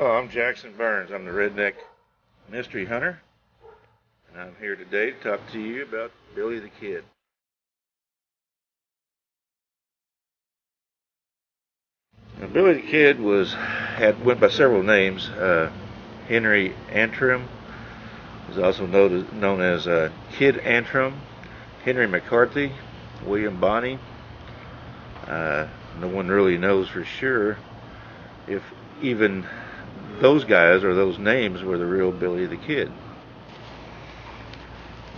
Oh, I'm Jackson Burns. I'm the Redneck Mystery Hunter, and I'm here today to talk to you about Billy the Kid. Now, Billy the Kid went by several names. Henry Antrim was also known as Kid Antrim, Henry McCarthy, William Bonney. No one really knows for sure if even those guys or those names were the real Billy the Kid.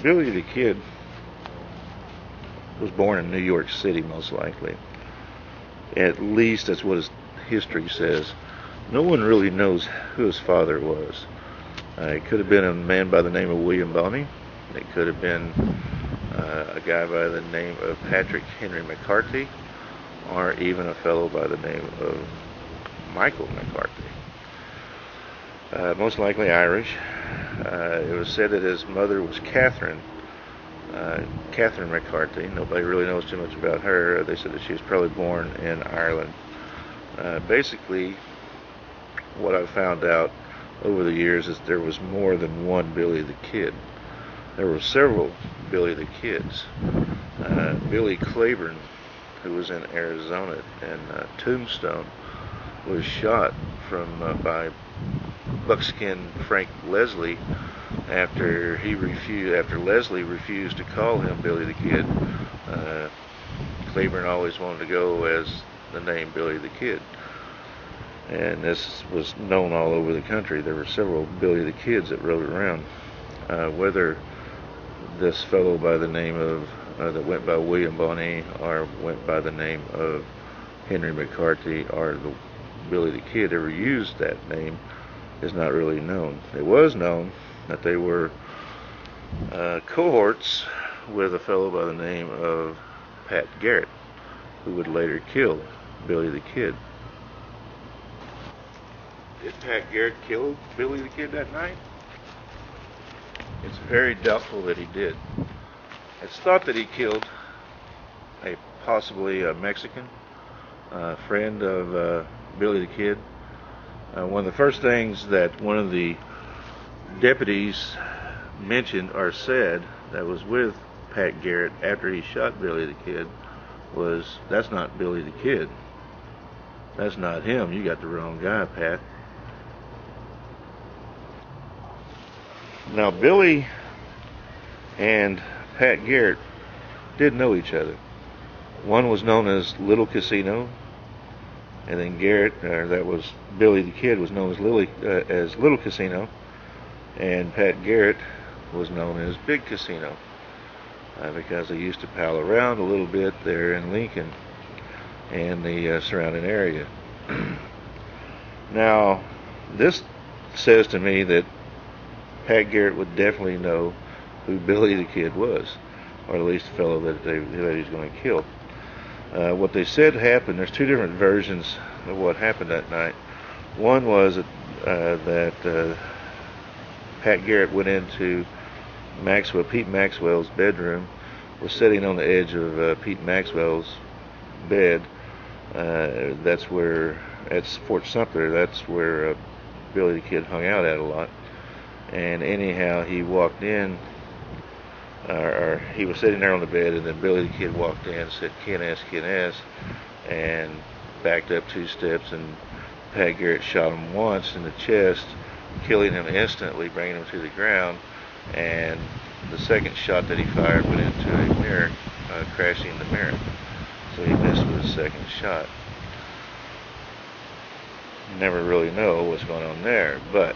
Billy the Kid was born in New York City, most likely. At least that's what his history says. No one really knows who his father was. It could have been a man by the name of William Bonney. It could have been a guy by the name of Patrick Henry McCarthy, or even a fellow by the name of Michael McCarthy. Most likely Irish. It was said that his mother was Catherine McCarthy. Nobody really knows too much about her. They said that she was probably born in Ireland. Basically, what I found out over the years is there was more than one Billy the Kid. There were several Billy the Kids. Billy Claiborne, who was in Arizona and Tombstone, was shot by Buckskin Frank Leslie after Leslie refused to call him Billy the Kid. Claiborne always wanted to go as the name Billy the Kid, and this was known all over the country. There were several Billy the Kids that rode around. Whether this fellow by the name of that went by William Bonney or went by the name of Henry McCarthy or the Billy the Kid ever used that name is not really known. It was known that they were cohorts with a fellow by the name of Pat Garret, who would later kill Billy the Kid. Did Pat Garret kill Billy the Kid that night? It's very doubtful that he did. It's thought that he killed possibly a Mexican friend of Billy the Kid. One of the first things that one of the deputies mentioned or said that was with Pat Garret after he shot Billy the Kid was, "That's not Billy the Kid. That's not him. You got the wrong guy, Pat." Now, Billy and Pat Garret did know each other. One was known as Little Casino, and then Billy the Kid was known as Little Casino, and Pat Garret was known as Big Casino, because they used to pal around a little bit there in Lincoln and the surrounding area. Now, this says to me that Pat Garret would definitely know who Billy the Kid was, or at least the fellow that he was going to kill. What they said happened, there's two different versions of what happened that night. One was that Pat Garret went into Pete Maxwell's bedroom, was sitting on the edge of Pete Maxwell's bed. That's at Fort Sumter, that's where Billy the Kid hung out at a lot. And anyhow, he walked in, or he was sitting there on the bed, and then Billy the Kid walked in and said, Ken S, and backed up 2 steps, and Pat Garret shot him once in the chest, killing him instantly, bringing him to the ground, and the second shot that he fired went into a mirror, crashing the mirror. So he missed with his second shot. Never really know what's going on there, but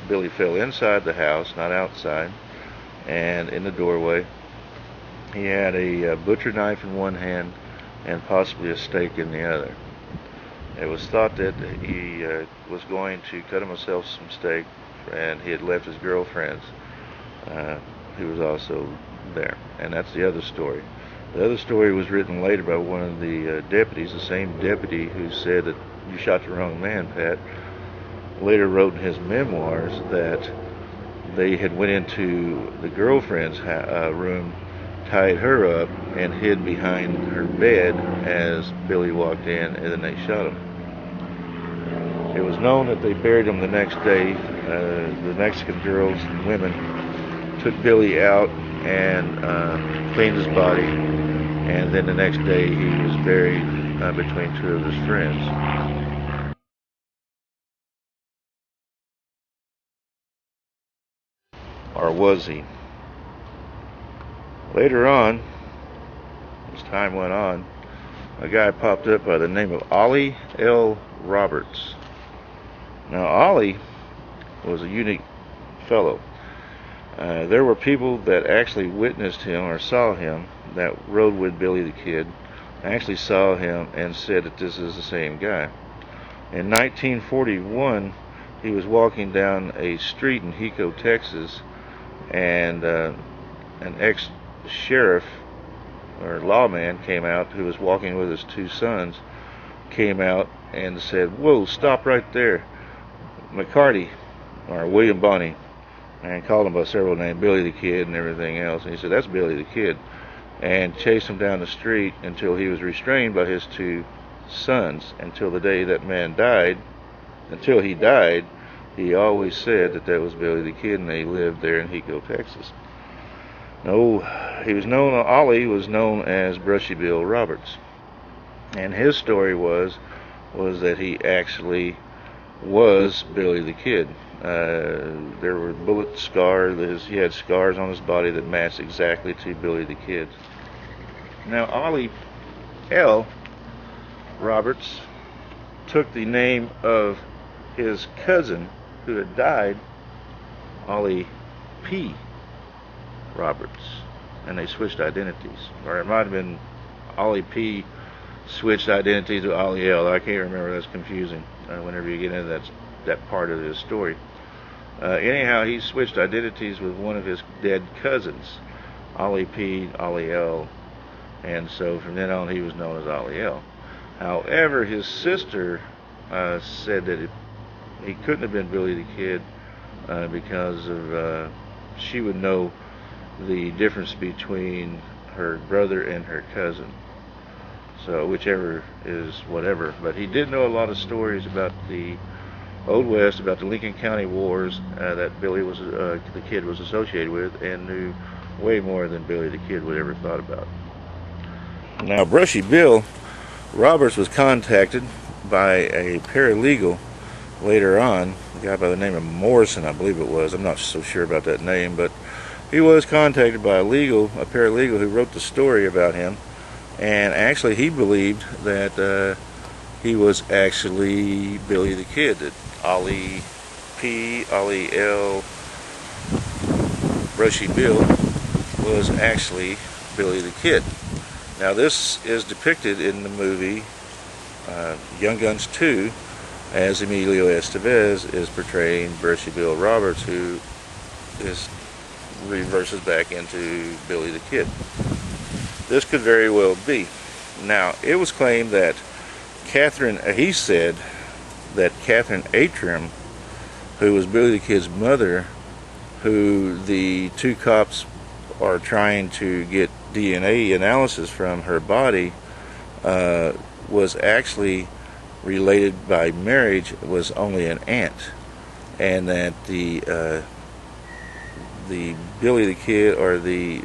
Billy fell inside the house, not outside, and in the doorway he had a butcher knife in one hand and possibly a stake in the other. It was thought that he was going to cut himself some steak, and he had left his girlfriend's, who was also there. And that's the other story. The other story was written later by one of the deputies, the same deputy who said that you shot the wrong man, Pat. Later wrote in his memoirs that they had went into the girlfriend's room, tied her up, and hid behind her bed as Billy walked in, and then they shot him. It was known that they buried him the next day. The Mexican girls and women took Billy out and cleaned his body, and then the next day he was buried between two of his friends. Or was he? Later on, as time went on, a guy popped up by the name of Olli L Roberts. Now, Olli was a unique fellow. There were people that actually witnessed him or saw him that rode with Billy the Kid, actually saw him and said that this is the same guy. In 1941, he was walking down a street in Hico, Texas, and an ex-sheriff or lawman came out who was walking with his two sons, came out and said, "Whoa, stop right there. McCarty," or William Bonney, and called him by several names, Billy the Kid and everything else. And he said, "That's Billy the Kid," and chased him down the street until he was restrained by his two sons until the day that man died. Until he died, he always said that that was Billy the Kid, and they lived there in Hico, Texas. No, he was known, Olli was known as Brushy Bill Roberts. And his story was that he actually was Billy the Kid. There were bullet scars. He had scars on his body that matched exactly to Billy the Kid. Now, Olli L Roberts took the name of his cousin who had died, Olli P Roberts, and they switched identities. Or it might have been Olli P switched identity to Olli L. I can't remember. That's confusing whenever you get into that part of his story. Anyhow, he switched identities with one of his dead cousins, Olli P, Olli L, and so from then on he was known as Olli L. However, his sister said that he couldn't have been Billy the Kid because of she would know the difference between her brother and her cousin. So whichever is whatever. But he did know a lot of stories about the Old West, about the Lincoln County Wars that Billy was the Kid was associated with, and knew way more than Billy the Kid would ever thought about. Now, Brushy Bill Roberts was contacted by a paralegal later on, a guy by the name of Morrison, I believe it was. I'm not so sure about that name, but he was contacted by a paralegal who wrote the story about him, and actually he believed that he was actually Billy the Kid, that Olli P, Olli L, Brushy Bill was actually Billy the Kid. Now, this is depicted in the movie Young Guns 2, as Emilio Estevez is portraying Brushy Bill Roberts, who reverses back into Billy the Kid. This could very well be. Now, it was claimed that he said that Catherine Atrim, who was Billy the Kid's mother, who the two cops are trying to get DNA analysis from her body, was actually related by marriage, was only an aunt, and that the Billy the Kid, or the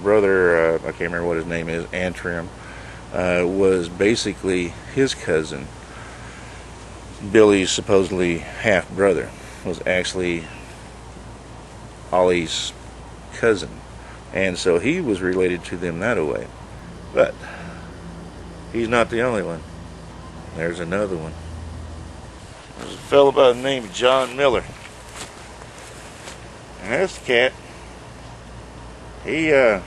brother, I can't remember what his name is, Antrim, was basically his cousin. Billy's supposedly half brother was actually Olli's cousin, and so he was related to them that way. But he's not the only one. There's another one. There's a fellow by the name of John Miller. And this cat, they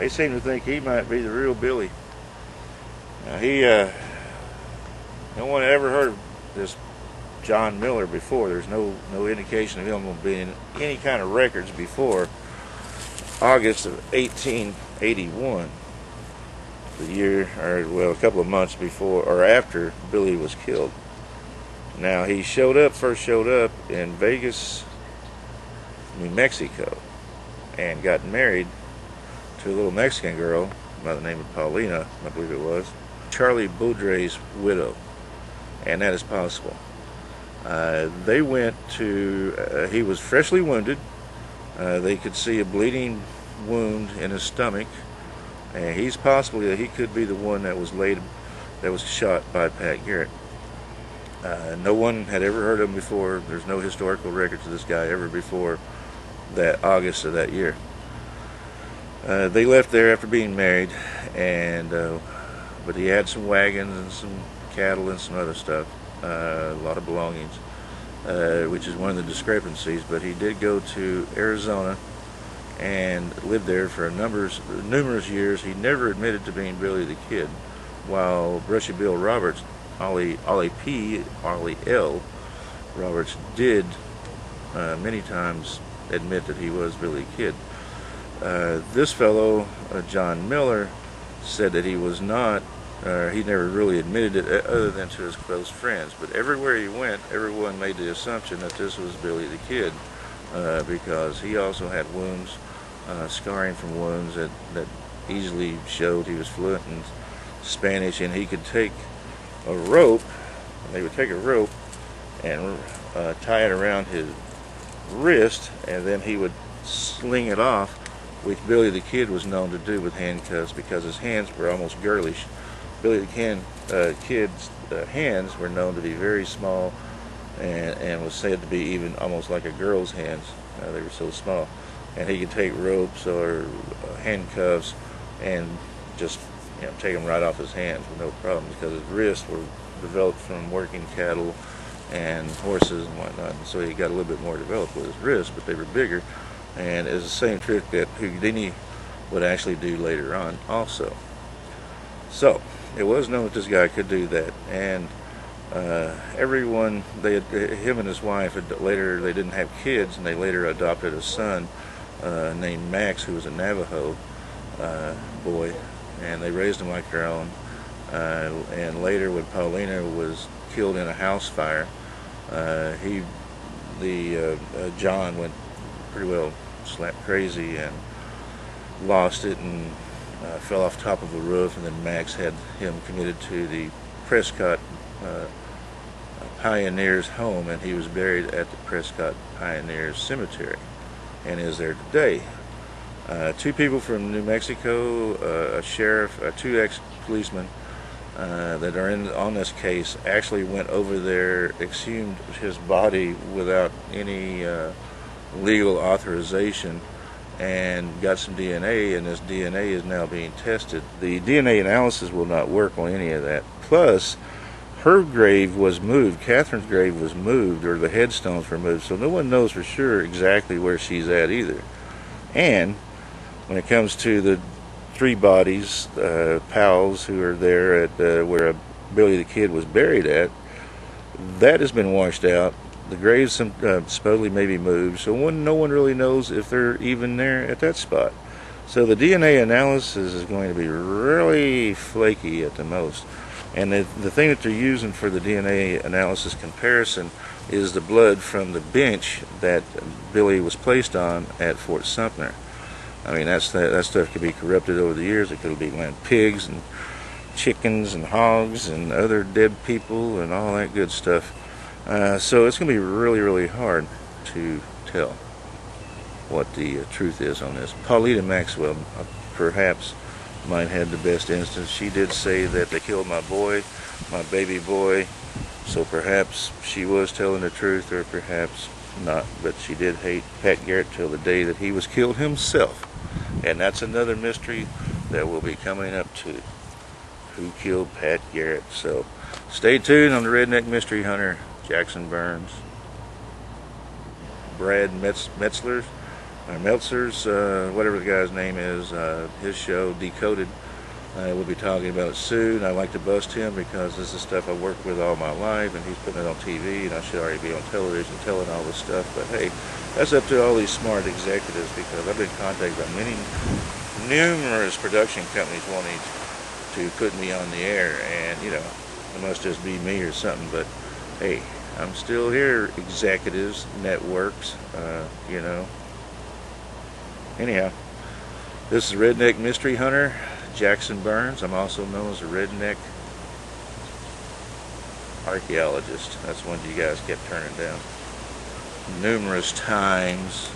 seem to think he might be the real Billy. Now, no one ever heard of this John Miller before. There's no indication of him being in any kind of records before August of 1881, the year, or well, a couple of months before or after Billy was killed. Now, he first showed up in Vegas, New Mexico, and got married to a little Mexican girl by the name of Paulina, I believe it was, Charlie Baudry's widow. And that is possible. They went to, he was freshly wounded. They could see a bleeding wound in his stomach, and he could be the one that was shot by Pat Garret. No one had ever heard of him before. There's no historical record to this guy ever before that August of that year. They left there after being married, and but he had some wagons and some cattle and some other stuff, a lot of belongings, which is one of the discrepancies. But he did go to Arizona and lived there for numerous years. He never admitted to being Billy the Kid, while Brushy Bill Roberts, Olli L Roberts, did many times admit that he was Billy the Kid. This fellow, John Miller, said that he was not, he never really admitted it other than to his close friends. But everywhere he went, everyone made the assumption that this was Billy the Kid, because he also had wounds, scarring from wounds that easily showed he was fluent in Spanish, and he could take a rope. They would take a rope and tie it around his wrist, and then he would sling it off, which Billy the Kid was known to do with handcuffs because his hands were almost girlish. Billy the Kid's hands were known to be very small, and was said to be even almost like a girl's hands. They were so small, and he could take ropes or handcuffs and just take them right off his hands with no problem, because his wrists were developed from working cattle and horses and whatnot, and so he got a little bit more developed with his wrists, but they were bigger. And it's the same trick that Houdini would actually do later on also. So it was known that this guy could do that, and everyone, him and his wife, they didn't have kids, and they later adopted a son named Max, who was a Navajo boy, and they raised him like their own. And later, when Paulina was killed in a house fire, John went pretty well slap crazy and lost it, and fell off top of a roof, and then Max had him committed to the Prescott Pioneers home, and he was buried at the Prescott Pioneers Cemetery and is there today. Two people from New Mexico, a sheriff, two ex-policemen that are on this case, actually went over there, exhumed his body without any legal authorization, and got some DNA, and this DNA is now being tested. The DNA analysis will not work on any of that. Plus, her grave was moved, Catherine's grave was moved, or the headstones were moved, so no one knows for sure exactly where she's at either. And when it comes to the three bodies, pals who are there at where Billy the Kid was buried at, that has been washed out. The graves supposedly may be moved, so no one really knows if they're even there at that spot. So the DNA analysis is going to be really flaky at the most. And the thing that they're using for the DNA analysis comparison is the blood from the bench that Billy was placed on at Fort Sumter. I mean, that stuff could be corrupted over the years. It could have been pigs and chickens and hogs and other dead people and all that good stuff. So it's going to be really, really hard to tell what the truth is on this. Paulina Maxwell perhaps might have the best instance. She did say that they killed my boy, my baby boy, so perhaps she was telling the truth, or perhaps not. But she did hate Pat Garret till the day that he was killed himself. And that's another mystery that will be coming up too. Who killed Pat Garret? So stay tuned on the Redneck Mystery Hunter. Jackson Burns, Brad Meltzer's, whatever the guy's name is, his show, Decoded. We'll be talking about it soon. I like to bust him because this is stuff I've worked with all my life, and he's putting it on TV, and I should already be on television telling all this stuff. But hey, that's up to all these smart executives, because I've been contacted by numerous production companies wanting to put me on the air, and it must just be me or something. But hey, I'm still here, executives, networks, Anyhow, this is Redneck Mystery Hunter, Jackson Burns. I'm also known as the Redneck Archaeologist. That's one you guys kept turning down numerous times.